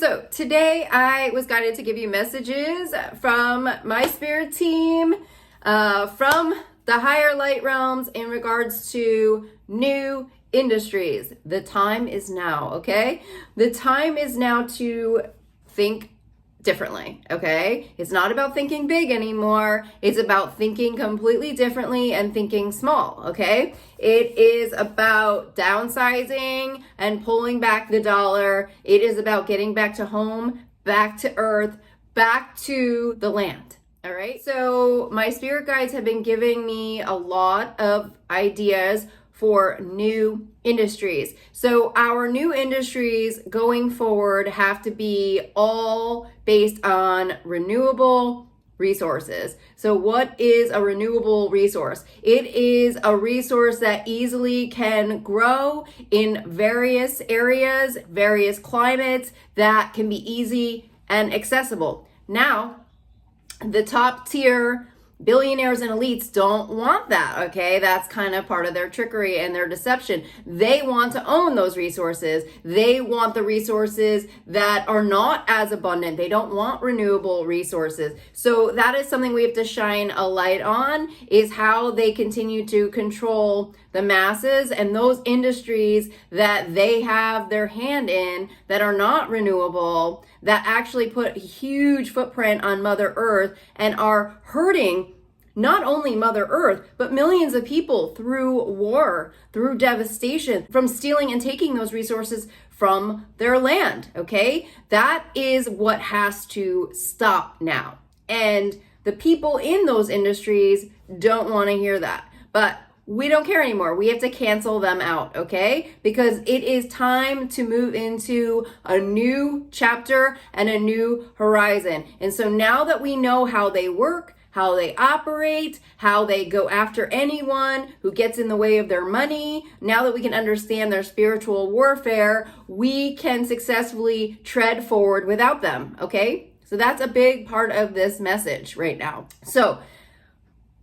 So today I was guided to give you messages from my spirit team, from the higher light realms in regards to new industries. The time is now, okay? The time is now to think differently, okay? It's not about thinking big anymore. It's about thinking completely differently and thinking small, okay? It is about downsizing and pulling back the dollar. It is about getting back to home, back to earth, back to the land. All right. So my spirit guides have been giving me a lot of ideas for new industries. So our new industries going forward have to be all based on renewable resources. So what is a renewable resource? It is a resource that easily can grow in various areas, various climates, that can be easy and accessible. Now, the top tier billionaires and elites don't want that, okay? That's kind of part of their trickery and their deception. They want to own those resources. They want the resources that are not as abundant. They don't want renewable resources. So that is something we have to shine a light on, is how they continue to control the masses and those industries that they have their hand in that are not renewable, that actually put a huge footprint on Mother Earth and are hurting not only Mother Earth, but millions of people through war, through devastation, from stealing and taking those resources from their land, okay? That is what has to stop now. And the people in those industries don't want to hear that. But we don't care anymore. We have to cancel them out, okay? Because it is time to move into a new chapter and a new horizon. And so now that we know how they work, how they operate, how they go after anyone who gets in the way of their money, now that we can understand their spiritual warfare, we can successfully tread forward without them, okay? So that's a big part of this message right now. So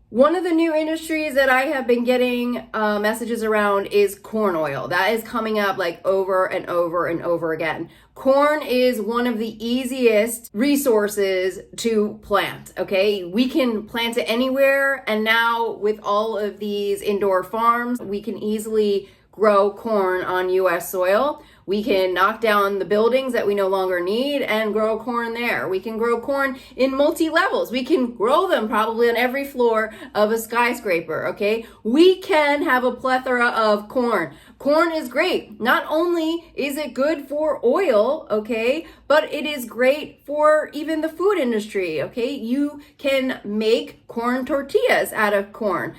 one of the new industries that I have been getting messages around is corn oil. That is coming up like over and over and over again. Corn is one of the easiest resources to plant, okay? We can plant it anywhere, and now with all of these indoor farms, we can easily grow corn on US soil. We can knock down the buildings that we no longer need and grow corn there. We can grow corn in multi-levels. We can grow them probably on every floor of a skyscraper, okay? We can have a plethora of corn. Corn is great. Not only is it good for oil, okay, but it is great for even the food industry, okay? You can make corn tortillas out of corn.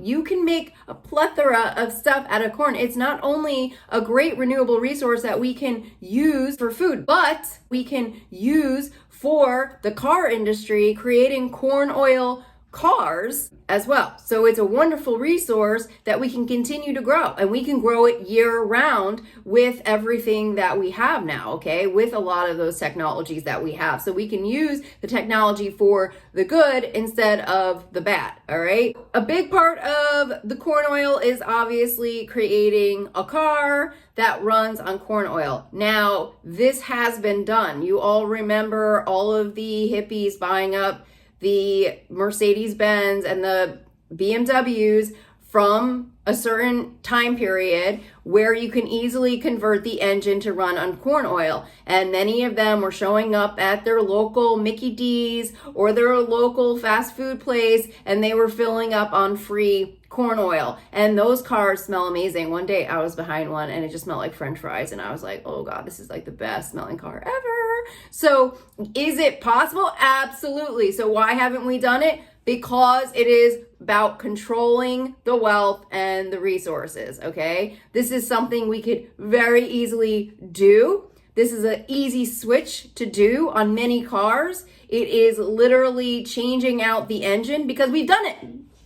You can make a plethora of stuff out of corn. It's not only a great renewable resource that we can use for food, but we can use for the car industry, creating corn oil cars as well. So it's a wonderful resource that we can continue to grow, and we can grow it year round with everything that we have now, okay? With a lot of those technologies that we have. So we can use the technology for the good instead of the bad, all right? A big part of the corn oil is obviously creating a car that runs on corn oil. Now, this has been done. You all remember all of the hippies buying up the Mercedes-Benz and the BMWs from a certain time period where you can easily convert the engine to run on corn oil. And many of them were showing up at their local Mickey D's or their local fast food place, and they were filling up on free corn oil. And those cars smell amazing. One day I was behind one and it just smelled like French fries, and I was like, oh God, this is like the best smelling car ever. So is it possible? Absolutely. So why haven't we done it? Because it is about controlling the wealth and the resources, okay? This is something we could very easily do. This is an easy switch to do on many cars. It is literally changing out the engine because we've done it.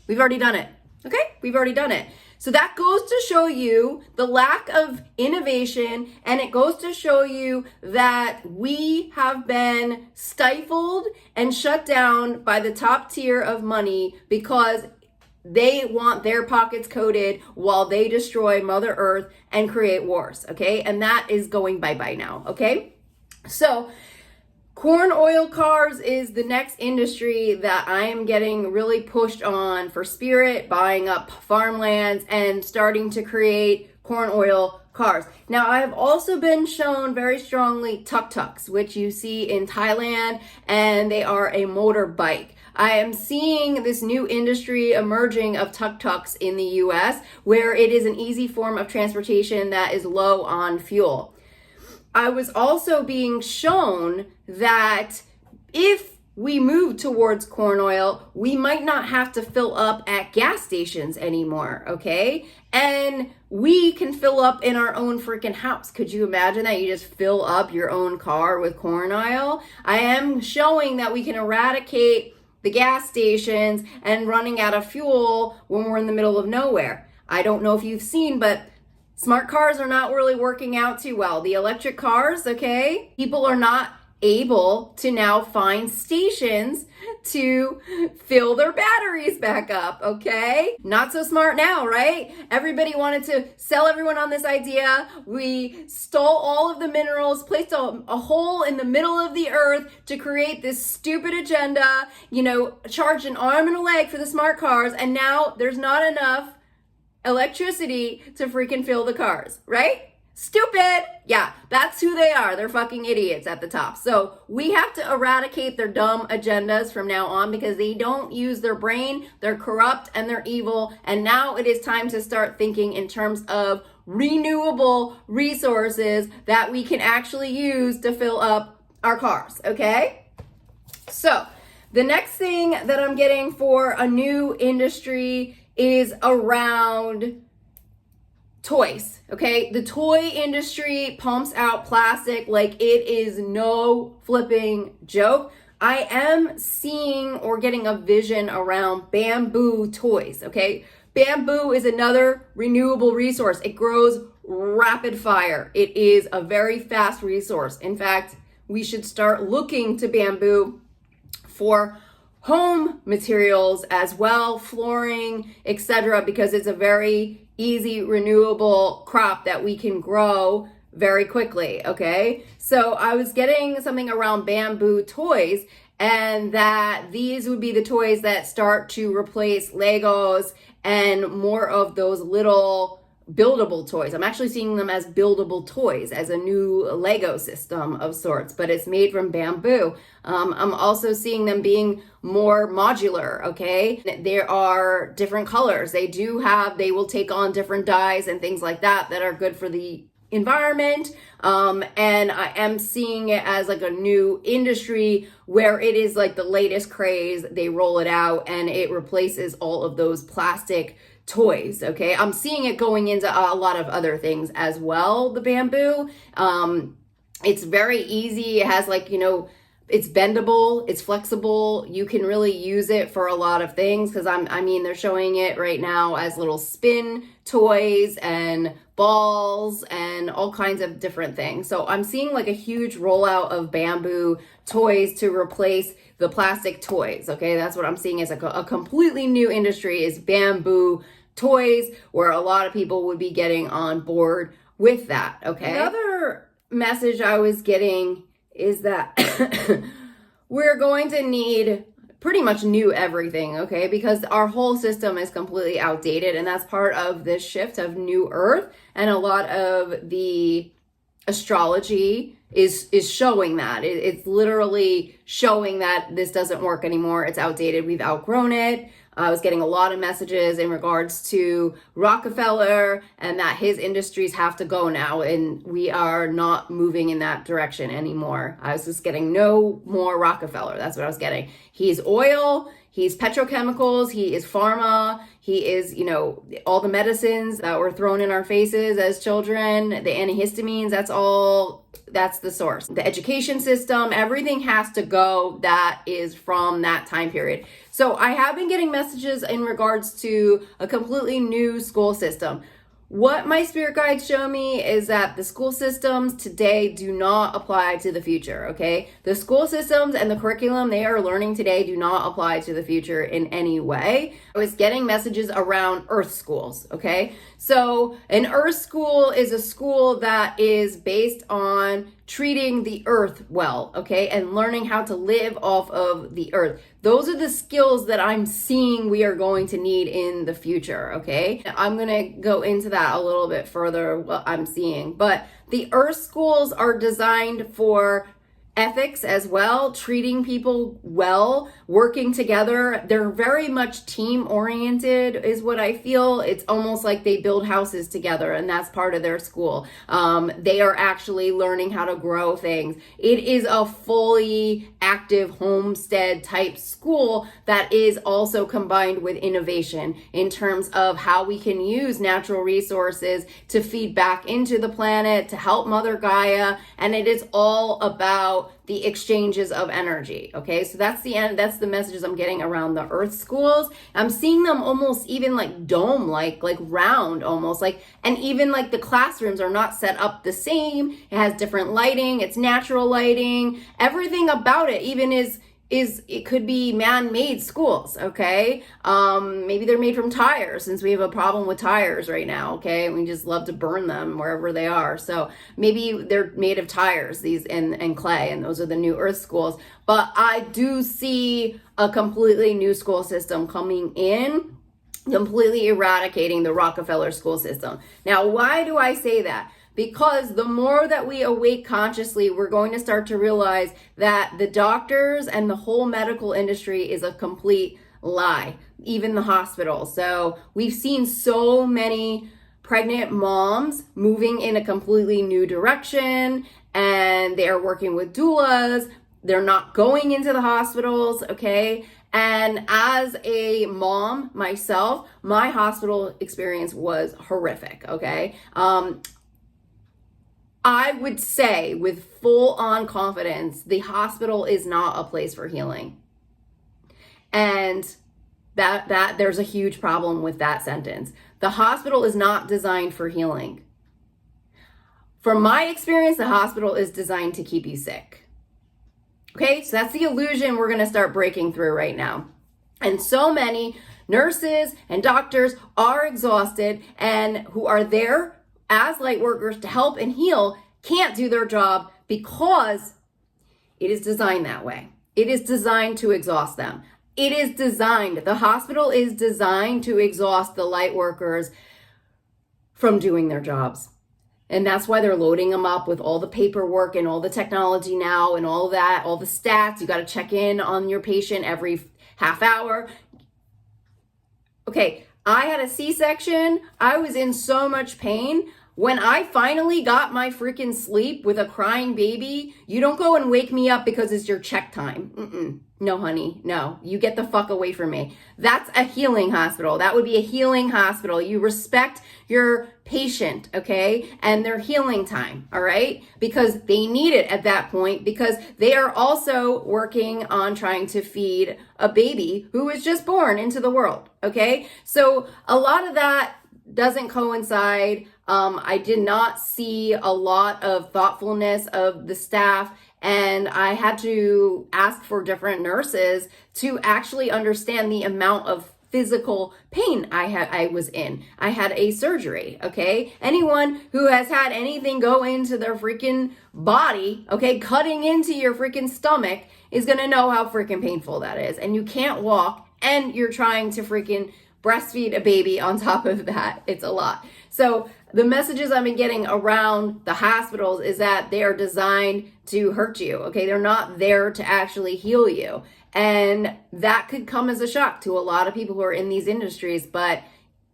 We've already done it, okay? We've already done it. So that goes to show you the lack of innovation, and it goes to show you that we have been stifled and shut down by the top tier of money because they want their pockets coated while they destroy Mother Earth and create wars, okay? And that is going bye-bye now, okay? So corn oil cars is the next industry that I am getting really pushed on for Spirit, buying up farmlands and starting to create corn oil cars. Now, I have also been shown very strongly tuk-tuks, which you see in Thailand, and they are a motorbike. I am seeing this new industry emerging of tuk-tuks in the US, where it is an easy form of transportation that is low on fuel. I was also being shown that if we move towards corn oil, we might not have to fill up at gas stations anymore, okay? And we can fill up in our own freaking house. Could you imagine that? You just fill up your own car with corn oil? I am showing that we can eradicate the gas stations and running out of fuel when we're in the middle of nowhere. I don't know if you've seen, but smart cars are not really working out too well. The electric cars, okay? People are not able to now find stations to fill their batteries back up, okay? Not so smart now, right? Everybody wanted to sell everyone on this idea. We stole all of the minerals, placed a hole in the middle of the earth to create this stupid agenda, charged an arm and a leg for the smart cars, and now there's not enough electricity to freaking fill the cars, right? Stupid. Yeah, that's who they are. They're fucking idiots at the top. So we have to eradicate their dumb agendas from now on because they don't use their brain. They're corrupt and they're evil. And now it is time to start thinking in terms of renewable resources that we can actually use to fill up our cars, okay? So the next thing that I'm getting for a new industry is around toys, okay? The toy industry pumps out plastic like it is no flipping joke. I am seeing or getting a vision around bamboo toys, okay? Bamboo is another renewable resource. It grows rapid fire. It is a very fast resource. In fact, we should start looking to bamboo for home materials as well, flooring, etc., because it's a very easy renewable crop that we can grow very quickly, okay? So I was getting something around bamboo toys, and that these would be the toys that start to replace Legos and more of those little buildable toys. I'm actually seeing them as buildable toys, as a new Lego system of sorts, but it's made from bamboo. I'm also seeing them being more modular, okay? There are different colors. They will take on different dyes and things like that are good for the environment. And I am seeing it as like a new industry where it is like the latest craze. They roll it out and it replaces all of those plastic toys, okay? I'm seeing it going into a lot of other things as well, the bamboo. It's very easy. It has it's bendable, it's flexible. You can really use it for a lot of things because they're showing it right now as little spin toys and balls and all kinds of different things. So I'm seeing like a huge rollout of bamboo toys to replace the plastic toys, okay? That's what I'm seeing as a completely new industry is bamboo toys, where a lot of people would be getting on board with that, okay? Another message I was getting is that we're going to need pretty much new everything, okay? Because our whole system is completely outdated, and that's part of this shift of new earth, and a lot of the astrology is showing that. It's literally showing that this doesn't work anymore. It's outdated. We've outgrown it. I was getting a lot of messages in regards to Rockefeller and that his industries have to go now, and we are not moving in that direction anymore. I was just getting no more Rockefeller. That's what I was getting. He's oil, he's petrochemicals, he is pharma, he is, all the medicines that were thrown in our faces as children, the antihistamines, that's the source. The education system, everything has to go that is from that time period. So I have been getting messages in regards to a completely new school system. what my spirit guides show me is that the school systems today do not apply to the future, okay? The school systems and the curriculum they are learning today do not apply to the future in any way. I was getting messages around earth schools, okay? So an earth school is a school that is based on treating the earth well, okay? And learning how to live off of the earth. Those are the skills that I'm seeing we are going to need in the future, okay? I'm gonna go into that a little bit further, what I'm seeing. But the earth schools are designed for ethics as well, treating people well, working together. They're very much team oriented is what I feel. It's almost like they build houses together, and that's part of their school. They are actually learning how to grow things. It is a fully active homestead type school that is also combined with innovation in terms of how we can use natural resources to feed back into the planet, to help Mother Gaia, and it is all about the exchanges of energy. Okay, so that's the end. That's the messages I'm getting around the earth schools. I'm seeing them almost even like dome, like round almost, like, and even like the classrooms are not set up the same. It has different lighting. It's natural lighting. Everything about it even is it could be man-made schools, okay? Maybe they're made from tires, since we have a problem with tires right now, okay? We just love to burn them wherever they are. So maybe they're made of tires, these and clay, and those are the new earth schools. But I do see a completely new school system coming in, completely eradicating the Rockefeller school system. Now, why do I say that? Because the more that we awake consciously, we're going to start to realize that the doctors and the whole medical industry is a complete lie, even the hospital. So we've seen so many pregnant moms moving in a completely new direction, and they are working with doulas. They're not going into the hospitals, okay? And as a mom myself, my hospital experience was horrific, okay? I would say with full on confidence, the hospital is not a place for healing. And that there's a huge problem with that sentence. The hospital is not designed for healing. From my experience, the hospital is designed to keep you sick. Okay, so that's the illusion we're going to start breaking through right now. And so many nurses and doctors are exhausted and who are there as light workers to help and heal can't do their job because it is designed that way. It is designed to exhaust them. It is designed, the hospital is designed to exhaust the light workers from doing their jobs. And that's why they're loading them up with all the paperwork and all the technology now and all that, all the stats. You got to check in on your patient every half hour. Okay, I had a C-section. I was in so much pain. When I finally got my freaking sleep with a crying baby, you don't go and wake me up because it's your check time. No, honey, no. You get the fuck away from me. That's a healing hospital. That would be a healing hospital. You respect your patient, okay, and their healing time, all right? Because they need it at that point, because they are also working on trying to feed a baby who was just born into the world, okay? So a lot of that doesn't coincide. I did not see a lot of thoughtfulness of the staff, and I had to ask for different nurses to actually understand the amount of physical pain I was in. I had a surgery, okay? Anyone who has had anything go into their freaking body, okay, cutting into your freaking stomach is gonna know how freaking painful that is. And you can't walk, and you're trying to freaking breastfeed a baby on top of that. It's a lot. So the messages I've been getting around the hospitals is that they are designed to hurt you, okay? They're not there to actually heal you. And that could come as a shock to a lot of people who are in these industries, but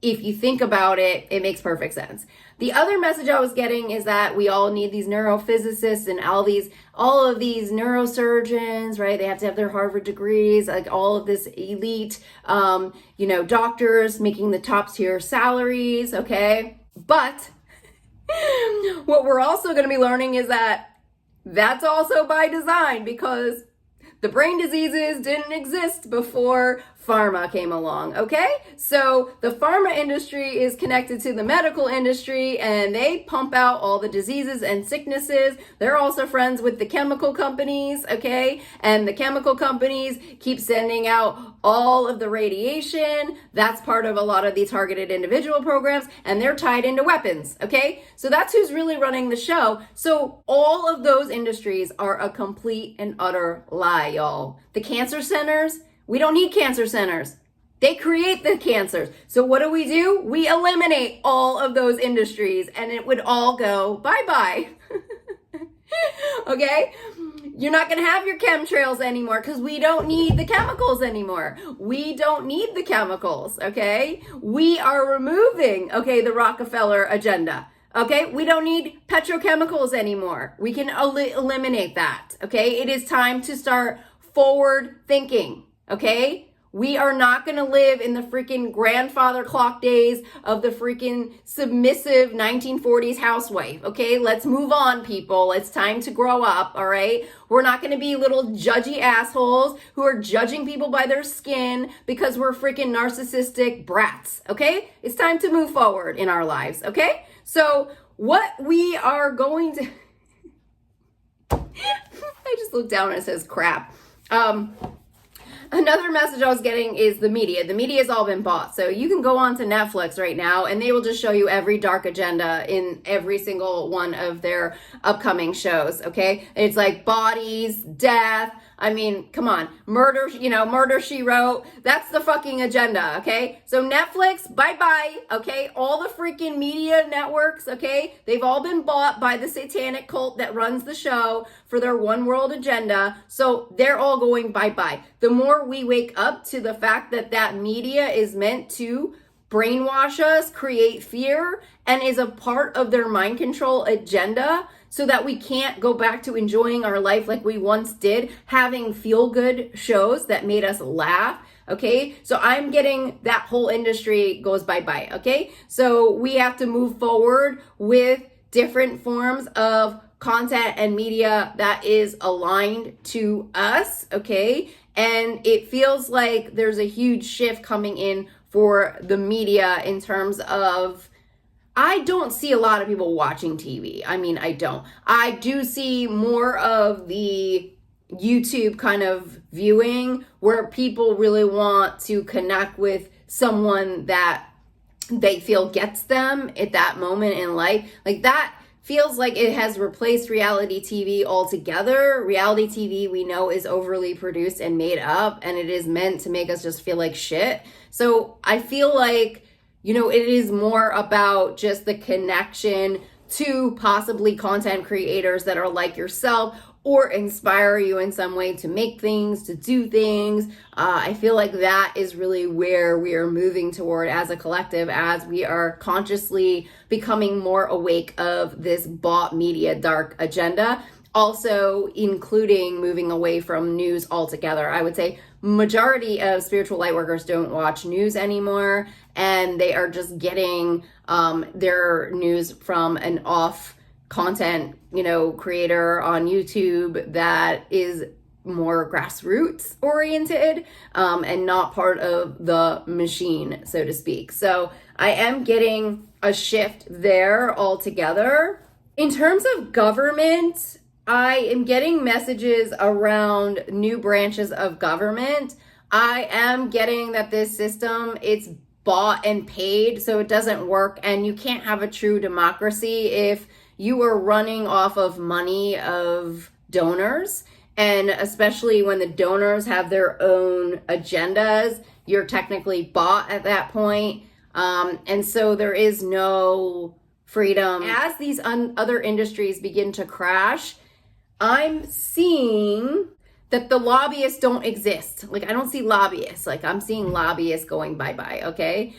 if you think about it, it makes perfect sense. The other message I was getting is that we all need these neurophysicists and all of these neurosurgeons, right? They have to have their Harvard degrees, like all of this elite, doctors making the top tier salaries, okay? But what we're also going to be learning is that that's also by design, because the brain diseases didn't exist before pharma came along, okay? So the pharma industry is connected to the medical industry, and they pump out all the diseases and sicknesses. They're also friends with the chemical companies, okay? And the chemical companies keep sending out all of the radiation. That's part of a lot of the targeted individual programs, and they're tied into weapons, okay? So that's who's really running the show. So all of those industries are a complete and utter lie, y'all. The cancer centers, we don't need cancer centers. They create the cancers. So what do? We eliminate all of those industries, and it would all go bye-bye. Okay? You're not going to have your chemtrails anymore because we don't need the chemicals anymore. We don't need the chemicals, okay? We are removing, okay, the Rockefeller agenda. Okay, we don't need petrochemicals anymore. We can eliminate that, okay? It is time to start forward thinking, okay? We are not going to live in the freaking grandfather clock days of the freaking submissive 1940s housewife, okay? Let's move on, people. It's time to grow up, all right? We're not going to be little judgy assholes who are judging people by their skin because we're freaking narcissistic brats, okay? It's time to move forward in our lives, okay? So what we are going to... I just looked down and it says crap. Another message I was getting is the media. The media has all been bought. So you can go on to Netflix right now and they will just show you every dark agenda in every single one of their upcoming shows, okay? It's like bodies, death. I mean, come on. Murder, Murder, She Wrote. That's the fucking agenda, okay? So Netflix, bye-bye, okay? All the freaking media networks, okay? They've all been bought by the satanic cult that runs the show for their one world agenda. So they're all going bye-bye. The more we wake up to the fact that that media is meant to brainwash us, create fear, and is a part of their mind control agenda so that we can't go back to enjoying our life like we once did, having feel-good shows that made us laugh, okay? So I'm getting that whole industry goes bye-bye, okay? So we have to move forward with different forms of content and media that is aligned to us, okay? And it feels like there's a huge shift coming in for the media in terms of, I don't see a lot of people watching TV. I mean, I don't. I do see more of the YouTube kind of viewing where people really want to connect with someone that they feel gets them at that moment in life. Like that feels like it has replaced reality TV altogether. Reality TV we know is overly produced and made up, and it is meant to make us just feel like shit. So I feel like, it is more about just the connection to possibly content creators that are like yourself or inspire you in some way to make things, to do things. I feel like that is really where we are moving toward as a collective, as we are consciously becoming more awake of this bought media dark agenda. Also including moving away from news altogether. I would say majority of spiritual light workers don't watch news anymore, and they are just getting their news from an off content, creator on YouTube that is more grassroots oriented and not part of the machine, so to speak. So I am getting a shift there altogether. In terms of government, I am getting messages around new branches of government. I am getting that this system, it's bought and paid, so it doesn't work, and you can't have a true democracy if you are running off of money of donors, and especially when the donors have their own agendas, you're technically bought at that point, and so there is no freedom. As these other industries begin to crash, I'm seeing that the lobbyists don't exist. Like, I don't see lobbyists. Like, I'm seeing lobbyists going bye-bye, okay?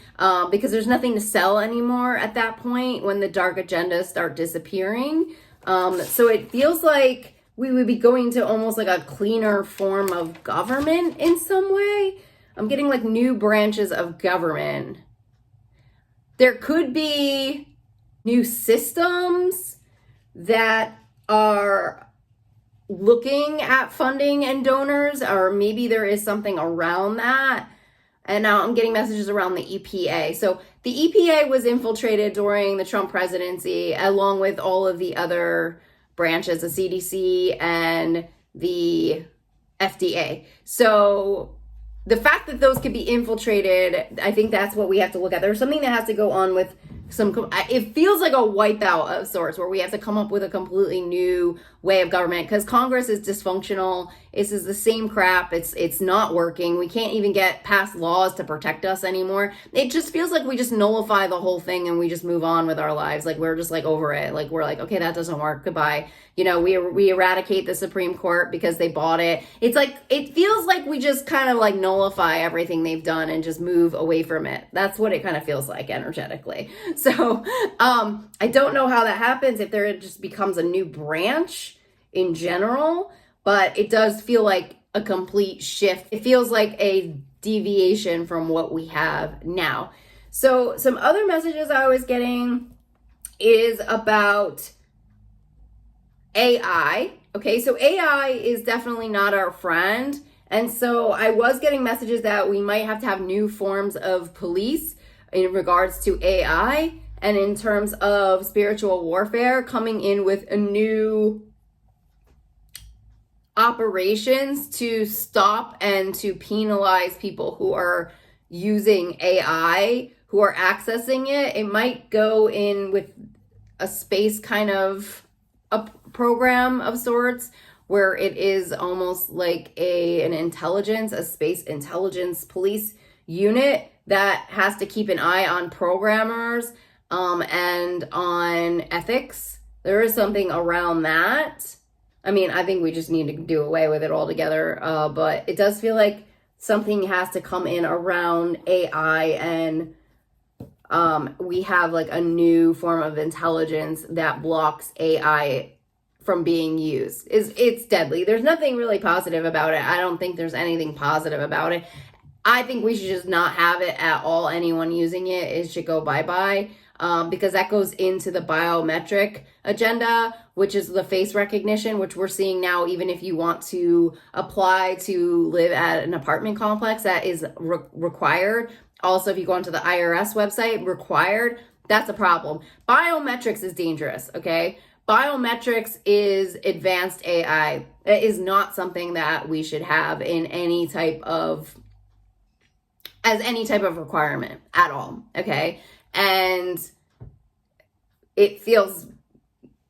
Because there's nothing to sell anymore at that point when the dark agendas start disappearing. So it feels like we would be going to almost like a cleaner form of government in some way. I'm getting like new branches of government. There could be new systems that are looking at funding and donors, or maybe there is something around that. And now I'm getting messages around the EPA. So the EPA was infiltrated during the Trump presidency, along with all of the other branches, the CDC and the FDA. So the fact that those could be infiltrated, I think that's what we have to look at. There's something that has to go on with it feels like a wipeout of sorts, where we have to come up with a completely new way of government, because Congress is dysfunctional. This is the same crap. It's not working. We can't even get past laws to protect us anymore. It just feels like we just nullify the whole thing and we just move on with our lives. Like, we're just like over it. Like, we're like, okay, that doesn't work. Goodbye. You know, we eradicate the Supreme Court because they bought it. It's like, it feels like we just kind of like nullify everything they've done and just move away from it. That's what it kind of feels like energetically. So I don't know how that happens, if there just becomes a new branch in general, but it does feel like a complete shift. It feels like a deviation from what we have now. So some other messages I was getting is about AI. Okay, so AI is definitely not our friend. And so I was getting messages that we might have to have new forms of police in regards to AI, and in terms of spiritual warfare, coming in with a new operations to stop and to penalize people who are using AI, who are accessing it. It might go in with a space kind of a program of sorts, where it is almost like a space intelligence police unit that has to keep an eye on programmers and on ethics. There is something around that. I mean, I think we just need to do away with it altogether, but it does feel like something has to come in around AI, and we have like a new form of intelligence that blocks AI from being used. It's deadly. There's nothing really positive about it. I don't think there's anything positive about it. I think we should just not have it at all. Anyone using it should go bye-bye, because that goes into the biometric agenda, which is the face recognition, which we're seeing now. Even if you want to apply to live at an apartment complex, that is required. Also, if you go onto the IRS website, required. That's a problem. Biometrics is dangerous, okay? Biometrics is advanced AI. It is not something that we should have in any type of requirement at all, okay? And it feels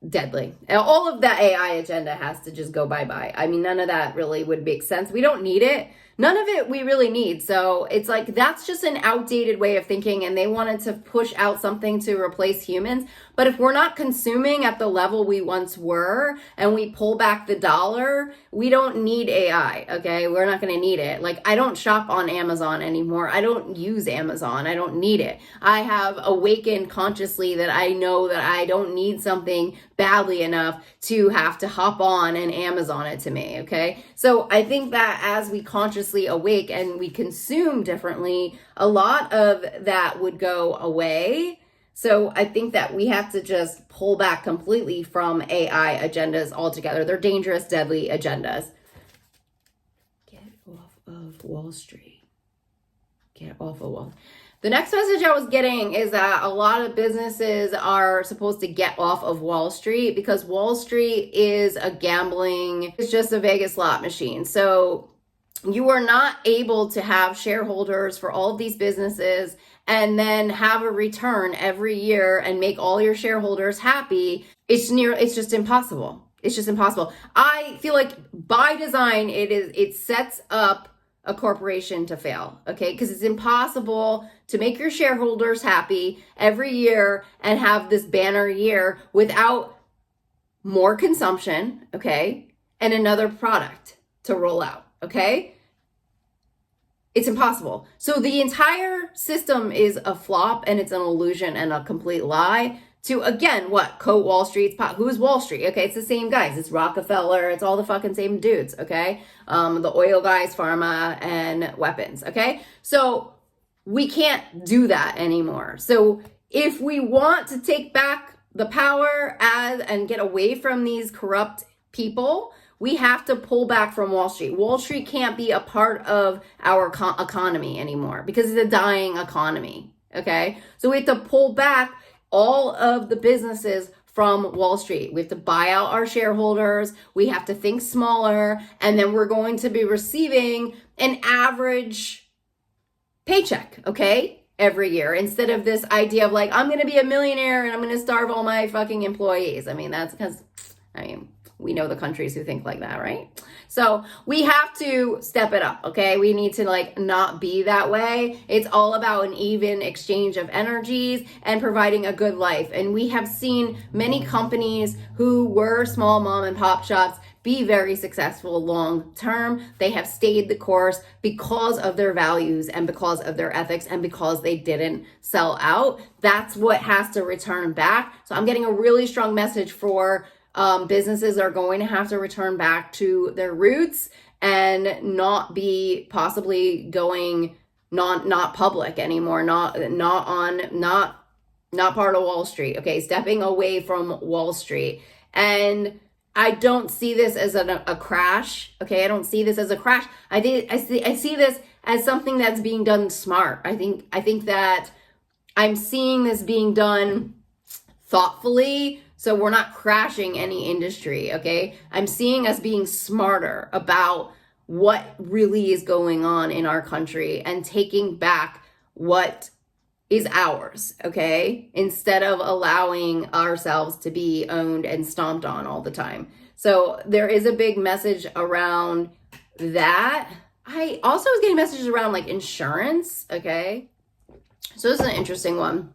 deadly. All of that AI agenda has to just go bye-bye. I mean, none of that really would make sense. We don't need it. None of it we really need. So it's like, that's just an outdated way of thinking, and they wanted to push out something to replace humans. But if we're not consuming at the level we once were, and we pull back the dollar, we don't need AI, okay? We're not going to need it. Like, I don't shop on Amazon anymore. I don't use Amazon. I don't need it. I have awakened consciously that I know that I don't need something badly enough to have to hop on and Amazon it to me, okay? So I think that as we consciously awake and we consume differently, a lot of that would go away. So I think that we have to just pull back completely from AI agendas altogether. They're dangerous, deadly agendas. Get off of Wall Street. Get off of Wall Street. The next message I was getting is that a lot of businesses are supposed to get off of Wall Street, because Wall Street is it's just a Vegas slot machine. So you are not able to have shareholders for all of these businesses and then have a return every year and make all your shareholders happy. It's just impossible. It's just impossible. I feel like by design, it sets up a corporation to fail, okay? Because it's impossible to make your shareholders happy every year and have this banner year without more consumption, okay? And another product to roll out, okay? It's impossible. So the entire system is a flop, and it's an illusion and a complete lie to, again, what? Quote Wall Street's pop. Who's Wall Street? Okay, it's the same guys. It's Rockefeller. It's all the fucking same dudes, okay? The oil guys, pharma, and weapons, okay? So we can't do that anymore. So if we want to take back the power and get away from these corrupt people, We have to pull back from Wall Street. Wall Street can't be a part of our economy anymore because it's a dying economy, okay? So we have to pull back all of the businesses from Wall Street. We have to buy out our shareholders. We have to think smaller, and then we're going to be receiving an average paycheck, okay, every year, instead of this idea of like, I'm going to be a millionaire and I'm going to starve all my fucking employees. I mean, that's because, we know the countries who think like that, right? So we have to step it up, okay? We need to like not be that way. It's all about an even exchange of energies and providing a good life. And we have seen many companies who were small mom and pop shops be very successful long term. They have stayed the course because of their values and because of their ethics and because they didn't sell out. That's what has to return back. So I'm getting a really strong message for businesses are going to have to return back to their roots and not be possibly going not public anymore, not part of Wall Street. Okay, stepping away from Wall Street. And I don't see this as a crash. Okay, I don't see this as a crash. I see this as something that's being done smart. I think that I'm seeing this being done thoughtfully. So we're not crashing any industry, okay? I'm seeing us being smarter about what really is going on in our country and taking back what is ours, okay? Instead of allowing ourselves to be owned and stomped on all the time. So there is a big message around that. I also was getting messages around like insurance, okay? So this is an interesting one.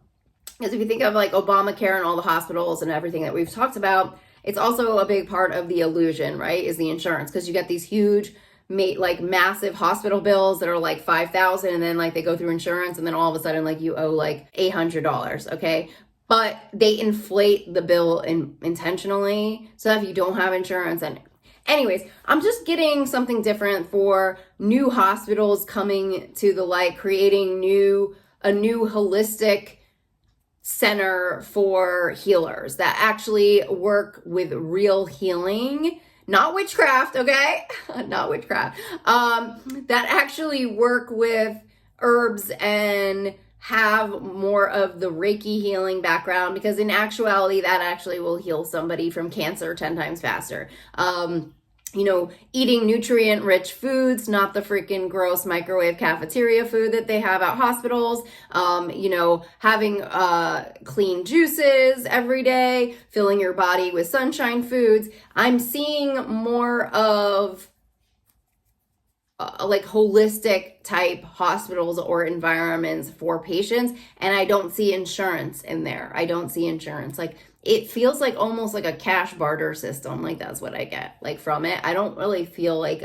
Because if you think of like Obamacare and all the hospitals and everything that we've talked about, it's also a big part of the illusion, right? Is the insurance. Because you get these huge, like massive hospital bills that are like $5,000 and then like they go through insurance and then all of a sudden like you owe like $800, okay? But they inflate the bill intentionally. So if you don't have insurance and anyways, I'm just getting something different for new hospitals coming to the light, creating a new holistic center for healers that actually work with real healing, not witchcraft, okay? Not witchcraft. That actually work with herbs and have more of the Reiki healing background, because in actuality, that actually will heal somebody from cancer 10 times faster. Eating nutrient-rich foods, not the freaking gross microwave cafeteria food that they have at hospitals. Having clean juices every day, filling your body with sunshine foods. I'm seeing more of like holistic type hospitals or environments for patients, and I don't see insurance in there. I don't see insurance. Like, it feels like almost like a cash barter system. Like, that's what I get like from it. I don't really feel like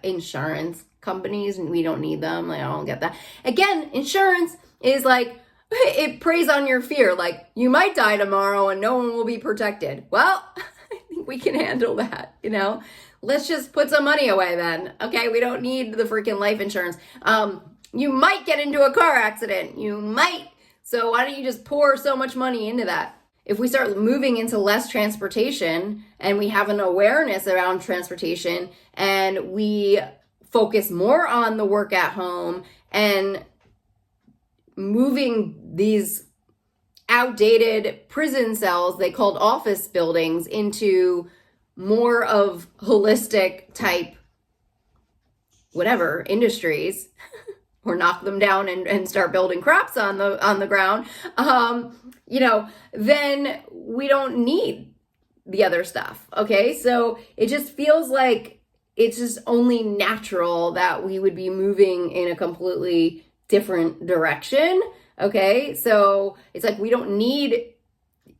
insurance companies, and we don't need them. Like, I don't get that. Again, insurance is like, it preys on your fear. Like, you might die tomorrow and no one will be protected. Well, I think we can handle that, Let's just put some money away then. Okay, we don't need the freaking life insurance. You might get into a car accident. You might. So why don't you just pour so much money into that? If we start moving into less transportation and we have an awareness around transportation and we focus more on the work at home and moving these outdated prison cells, they called office buildings, into more of holistic type, whatever, industries, or knock them down and start building crops on the ground, then we don't need the other stuff. Okay. So it just feels like it's just only natural that we would be moving in a completely different direction. Okay. So it's like, we don't need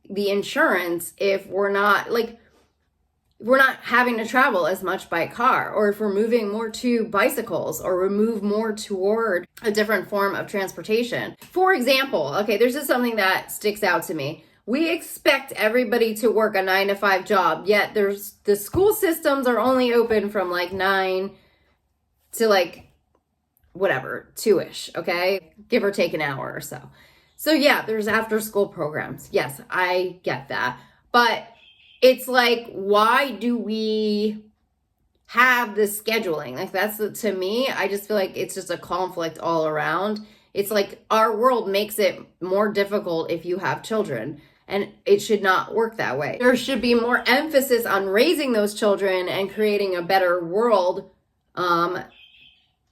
the insurance if we're not having to travel as much by car, or if we're moving more to bicycles, or we move more toward a different form of transportation. For example, okay, there's just something that sticks out to me. We expect everybody to work a 9-to-5 job, yet the school systems are only open from like 9 to like whatever, 2-ish, okay? Give or take an hour or so. So yeah, there's after school programs. Yes, I get that. But it's like, why do we have this scheduling. Like that's to me, I just feel like it's just a conflict all around. It's like our world makes it more difficult if you have children, and it should not work that way. There should be more emphasis on raising those children and creating a better world,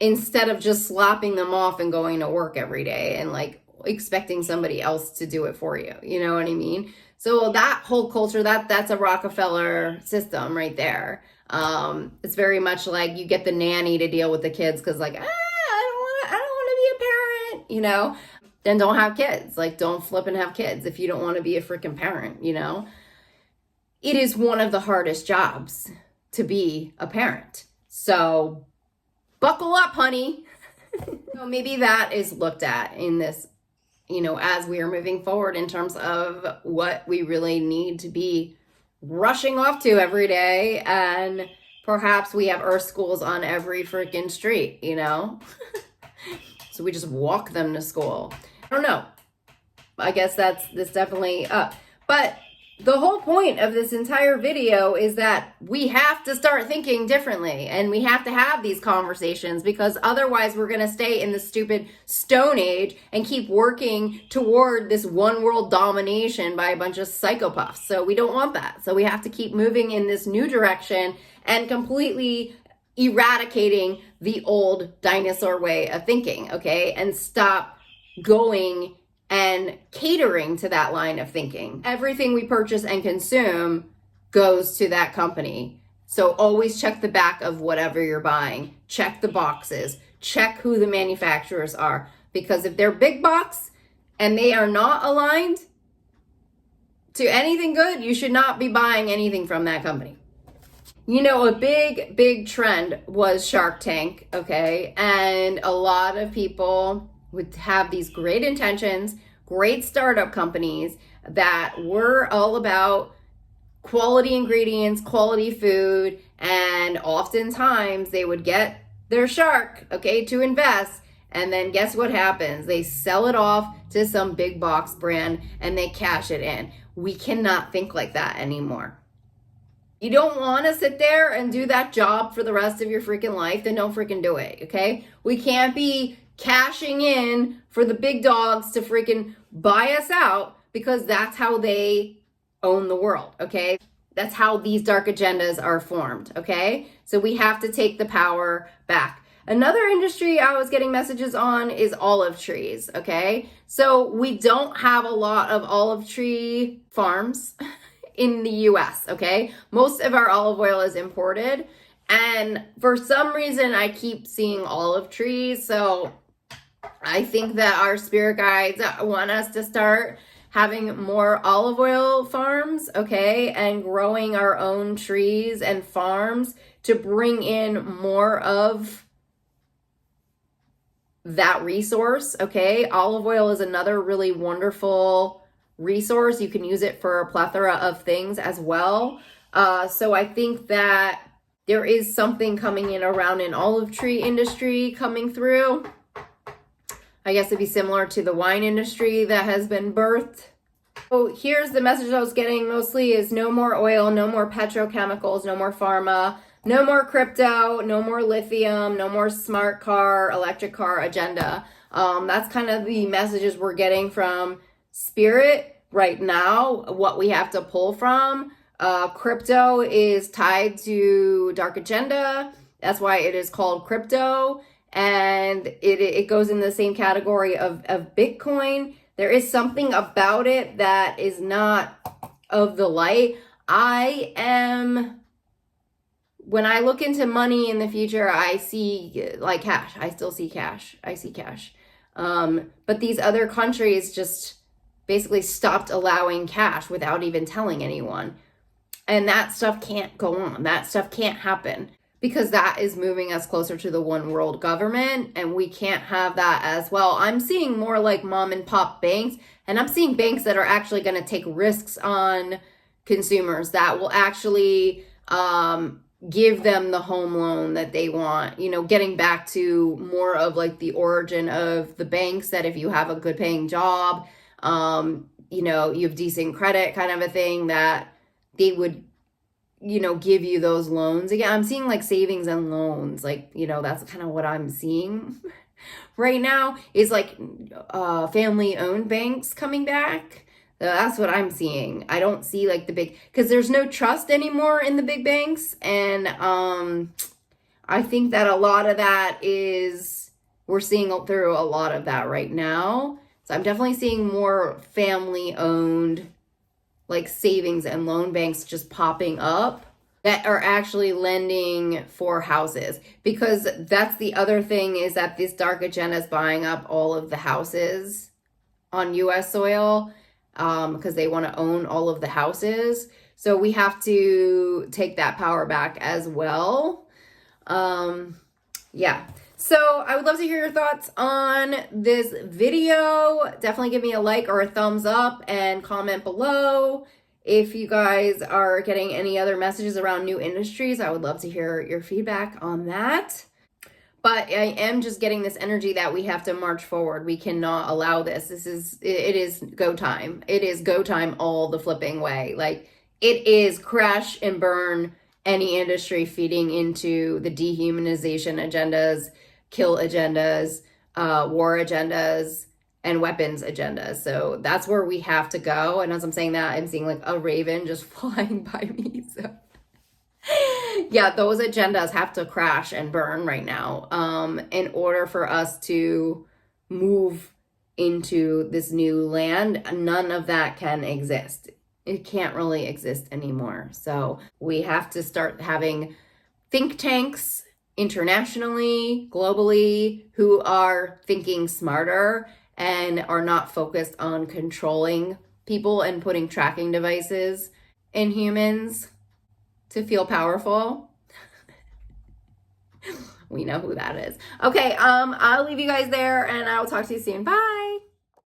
instead of just slapping them off and going to work every day and like expecting somebody else to do it for you. You know what I mean? So that whole culture, that's a Rockefeller system right there. It's very much like you get the nanny to deal with the kids because like, I don't want to be a parent, you know? Then don't have kids. Like, don't flip and have kids if you don't want to be a freaking parent, you know? It is one of the hardest jobs to be a parent. So buckle up, honey. So maybe that is looked at in this, you know, as we are moving forward in terms of what we really need to be rushing off to every day. And perhaps we have Earth schools on every freaking street, you know? So we just walk them to school. I don't know. I guess that's definitely up. But the whole point of this entire video is that we have to start thinking differently, and we have to have these conversations, because otherwise we're going to stay in the stupid Stone Age and keep working toward this one world domination by a bunch of psychopaths. So we don't want that. So we have to keep moving in this new direction and completely eradicating the old dinosaur way of thinking, okay? And stop going and catering to that line of thinking. Everything we purchase and consume goes to that company. So always check the back of whatever you're buying. Check the boxes. Check who the manufacturers are. Because if they're big box and they are not aligned to anything good, you should not be buying anything from that company. You know, a big trend was Shark Tank, okay? And a lot of people would have these great intentions, great startup companies that were all about quality ingredients, quality food, and oftentimes they would get their shark, okay, to invest, and then guess what happens? They sell it off to some big box brand and they cash it in. We cannot think like that anymore. You don't want to sit there and do that job for the rest of your freaking life, then don't freaking do it, okay? We can't be cashing in for the big dogs to freaking buy us out, because that's how they own the world, okay? That's how these dark agendas are formed, okay? So we have to take the power back. Another industry I was getting messages on is olive trees, okay? So we don't have a lot of olive tree farms in the US, okay? Most of our olive oil is imported, and for some reason I keep seeing olive trees. So I think that our spirit guides want us to start having more olive oil farms, okay, and growing our own trees and farms to bring in more of that resource, okay? Olive oil is another really wonderful resource. You can use it for a plethora of things as well. So I think that there is something coming in around an olive tree industry coming through. I guess it'd be similar to the wine industry that has been birthed. So here's the message I was getting mostly is no more oil, no more petrochemicals, no more pharma, no more crypto, no more lithium, no more smart car, electric car agenda. That's kind of the messages we're getting from Spirit right now, what we have to pull from. Crypto is tied to dark agenda. That's why it is called crypto. And it goes in the same category of Bitcoin. There is something about it that is not of the light. When I look into money in the future, I see like cash. I still see cash. I see cash. But these other countries just basically stopped allowing cash without even telling anyone. And that stuff can't go on. That stuff can't happen, because that is moving us closer to the one world government, and we can't have that as well. I'm seeing more like mom and pop banks, and I'm seeing banks that are actually going to take risks on consumers, that will actually give them the home loan that they want, you know, getting back to more of like the origin of the banks, that if you have a good paying job, you know, you have decent credit kind of a thing, that they would give you those loans again. I'm seeing like savings and loans, like, that's kind of what I'm seeing right now is like family owned banks coming back. That's what I'm seeing. I don't see like the big, because there's no trust anymore in the big banks. And I think that a lot of that is, we're seeing through a lot of that right now. So I'm definitely seeing more family owned like savings and loan banks just popping up that are actually lending for houses, because that's the other thing, is that this dark agenda is buying up all of the houses on US soil because they want to own all of the houses. So we have to take that power back as well. Yeah. So I would love to hear your thoughts on this video. Definitely give me a like or a thumbs up and comment below. If you guys are getting any other messages around new industries, I would love to hear your feedback on that. But I am just getting this energy that we have to march forward. We cannot allow this. It is go time. It is go time all the flipping way. Like, it is crash and burn any industry feeding into the dehumanization agendas, kill agendas, war agendas, and weapons agendas. So that's where we have to go. And as I'm saying that, I'm seeing like a raven just flying by me. So yeah, those agendas have to crash and burn right now in order for us to move into this new land. None of that can exist. It can't really exist anymore. So we have to start having think tanks internationally, globally, who are thinking smarter and are not focused on controlling people and putting tracking devices in humans to feel powerful. We know who that is. Okay, I'll leave you guys there and I'll talk to you soon. Bye.